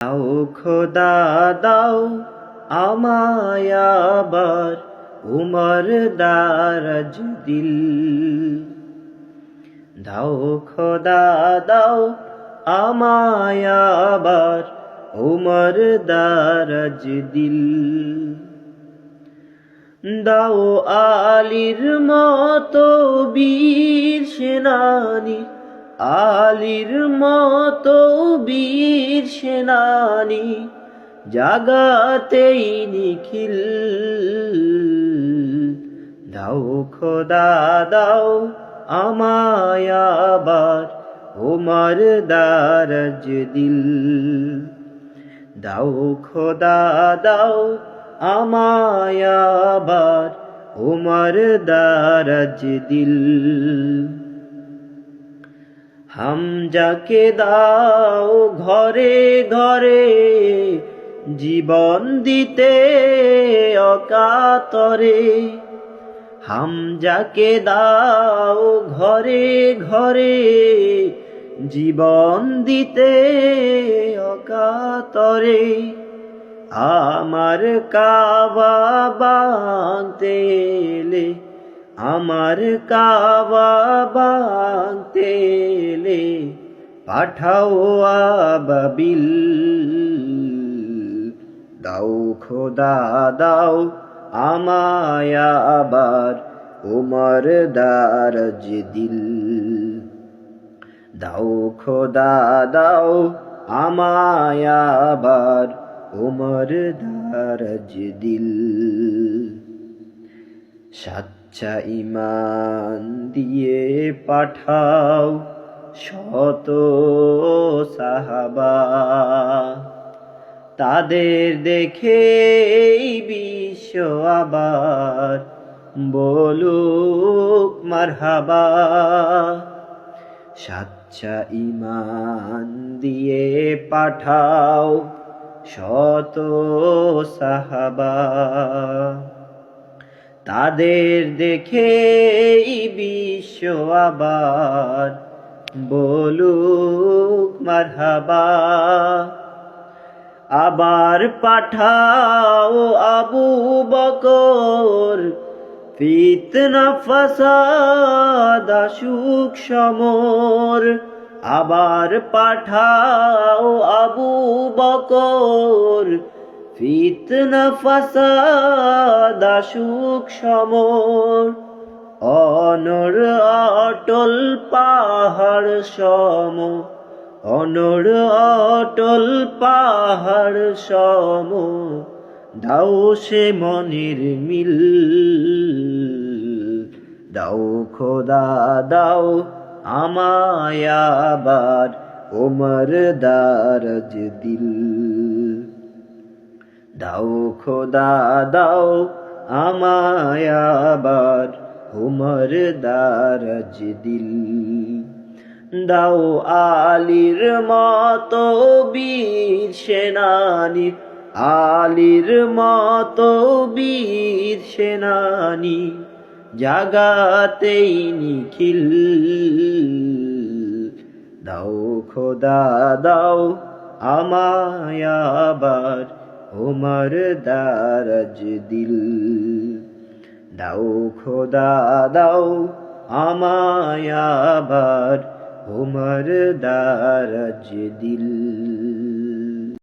দাও খোদা দাও আমায় আবার উমর দারাজ দিল। দাও খোদা দাও আমায় আবার উমর দারাজ দিল। দাও আলীর মতো বীর সেনানী, আলীর মতো বীর সেনানী, জাগাতেই নিখিল। দাও খোদা দাও আমায় আবার উমর দারাজ দিল। দাও খোদা দাও আমায় আবার উমর দারাজ দিল। হামজাকে দাও ঘরে ঘরে জীবন দিতে অকাতরে। হামজাকে দাও ঘরে ঘরে জীবন দিতে অকাতরে। আমার কাবা ভাঙতে এলে, আমার কাবা ভাঙতে এলে পাঠাও আবাবিল। দাও খোদা দাও আমায় আবার উমর দারাজ দিল। দাও খোদা দাও আমায় আবার উমর দারাজ দিল। সাচ্চা ঈমান দিয়ে পাঠাও শত সাহাবা, তাদের দেখে বিশ্ব আবার বলুক মারহাবা। সাচ্চা ঈমান দিয়ে পাঠাও শত সাহাবা, তাদের দেখে বিশ্ব আবার বলুক মারহাবা। আবার পাঠাও আবু বকর, ফিতনা ফাসাদ আসুক সমর। আবার পাঠাও আবু বকর, ফিতনা ফাসাদ আসুক সমর। অনর অটল পাহাড় সম, অনর অটল পাহাড় সম, দাও সে মনের মিল। দাও খোদা দাও আমায় আবার উমর দারাজ দিল। দাও খোদা দাও আমায় আবার উমর দারাজ দিল। দাও আলীর মতো বীর সেনানী, আলীর মতো বীর সেনানী, জাগাতেই নিখিল। দাও খোদা দাও আমায় আবার উমর দারাজ দিল। দাও খোদা দাও আমায় আবার উমর দারাজ দিল।